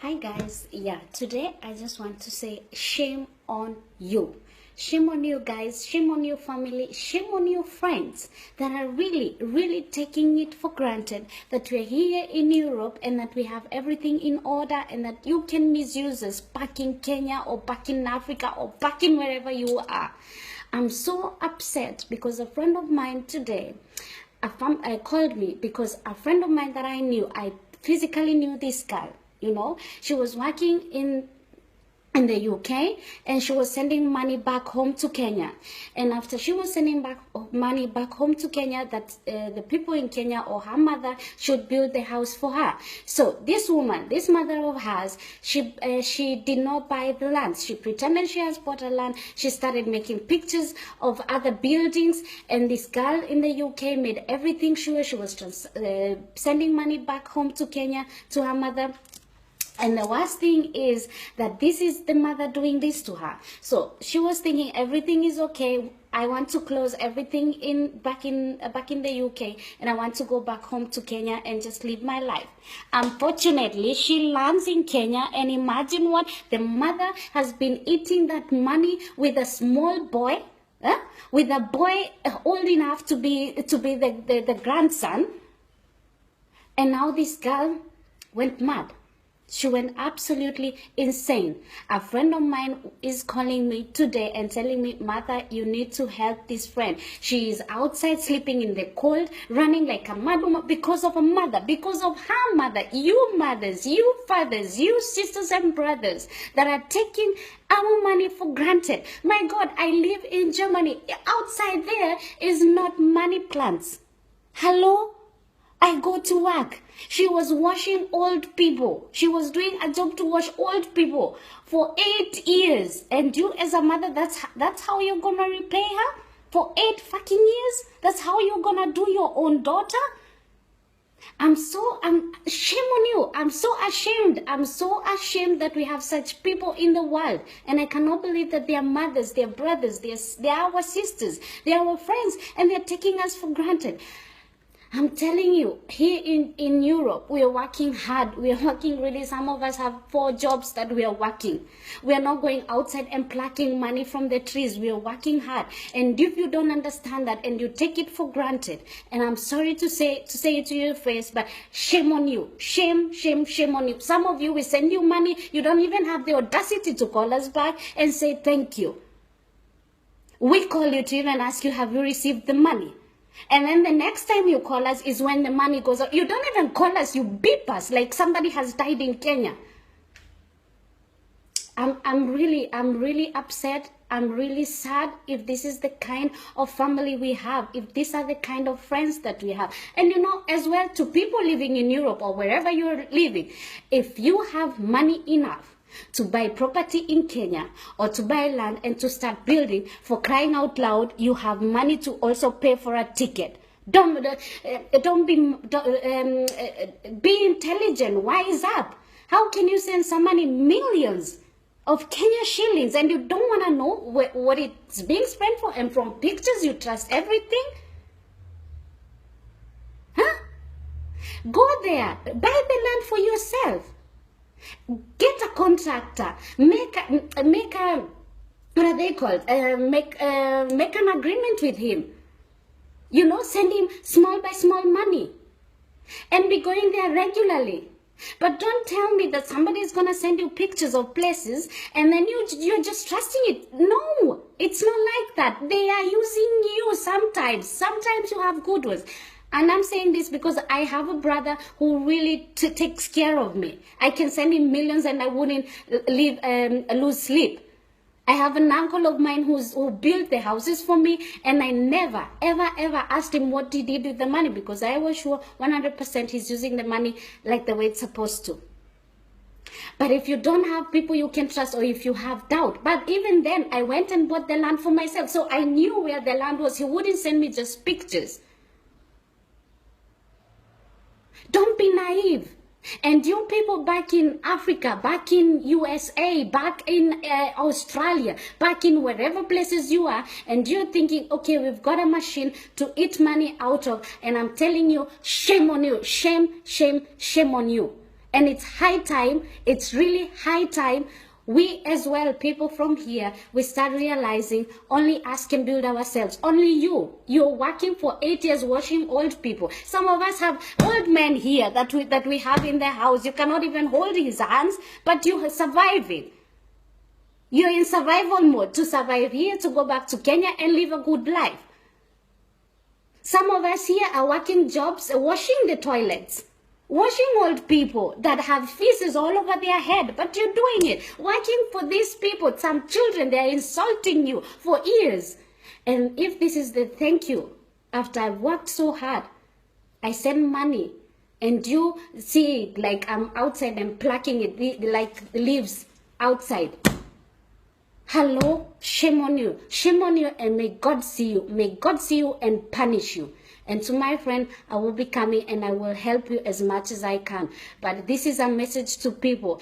Hi guys, today I just want to say shame on you. Shame on you guys, shame on your family, shame on your friends that are really taking it for granted that we're here in Europe and that we have everything in order and that you can misuse us back in Kenya or back in Africa or back in wherever you are. I'm so upset because a friend of mine today called me because a friend of mine that I physically knew this girl. She was working in the UK and she was sending money back home to Kenya. And after she was sending money back home to Kenya, that the people in Kenya or her mother should build the house for her. So this woman, this mother of hers, she did not buy the land. She pretended she has bought a land. She started making pictures of other buildings, and this girl in the UK made everything sure she was sending money back home to Kenya to her mother. And the worst thing is that this is the mother doing this to her. So she was thinking everything is okay. I want to close everything back in the UK, and I want to go back home to Kenya and just live my life. Unfortunately, she lands in Kenya, and imagine what the mother has been eating that money with a small boy, with a boy old enough to be the grandson, and now this girl went mad. She went absolutely insane. A friend of mine is calling me today and telling me, Martha, you need to help this friend. She is outside sleeping in the cold, running like a mad woman because of a mother, because of her mother. You mothers, you fathers, you sisters and brothers that are taking our money for granted. My God, I live in Germany. Outside there is not money plants. Hello? I go to work. She was washing old people. She was doing a job to wash old people for 8 years. And you as a mother, that's how you're going to repay her? For 8 fucking years? That's how you're going to do your own daughter? I'm shame on you. I'm so ashamed. I'm so ashamed that we have such people in the world. And I cannot believe that they are mothers, they are brothers, they are our sisters, they are our friends, and they're taking us for granted. I'm telling you, here in Europe, we are working hard. We are working really. Some of us have 4 jobs that we are working. We are not going outside and plucking money from the trees. We are working hard. And if you don't understand that and you take it for granted, and I'm sorry to say it to your face, but shame on you. Shame on you. Some of you, we send you money. You don't even have the audacity to call us back and say thank you. We call you to even ask you, have you received the money? And then the next time you call us is when the money goes out. You don't even call us, you beep us like somebody has died in Kenya. I'm really upset. I'm really sad if this is the kind of family we have, if these are the kind of friends that we have. And as well, to people living in Europe or wherever you're living, if you have money enough to buy property in Kenya or to buy land and to start building, for crying out loud, you have money to also pay for a ticket. Don't be intelligent, wise up. How can you send somebody millions of Kenya shillings and you don't want to know what it's being spent for, and from pictures you trust everything? Go there, buy the land for yourself. Get a contractor, make a what are they called? Make an agreement with him. Send him small by small money, and be going there regularly. But don't tell me that somebody is gonna send you pictures of places and then you're just trusting it. No, it's not like that. They are using you sometimes. Sometimes you have good ones. And I'm saying this because I have a brother who really takes care of me. I can send him millions and I wouldn't lose sleep. I have an uncle of mine who built the houses for me, and I never, ever asked him what he did with the money, because I was sure 100% he's using the money like the way it's supposed to. But if you don't have people you can trust, or if you have doubt, but even then, I went and bought the land for myself. So I knew where the land was. He wouldn't send me just pictures. Don't be naive. And you people back in Africa, back in USA, back in Australia, back in wherever places you are, and you're thinking, okay, we've got a machine to eat money out of, and I'm telling you, shame on you, shame on you. And it's high time, it's really high time we as well, people from here, we start realizing only us can build ourselves. Only you're working for 8 years washing old people. Some of us have old men here that we have in the house. You cannot even hold his hands, but you survive it. You're in survival mode to survive here, to go back to Kenya and live a good life. Some of us here are working jobs, washing the toilets, washing old people that have feces all over their head, but you're doing it, working for these people. Some children, they're insulting you for years. And if this is the thank you, after I've worked so hard, I send money, and you see it like I'm outside and plucking it like leaves outside. Hello, shame on you. Shame on you, and may God see you. May God see you and punish you. And to my friend, I will be coming and I will help you as much as I can. But this is a message to people.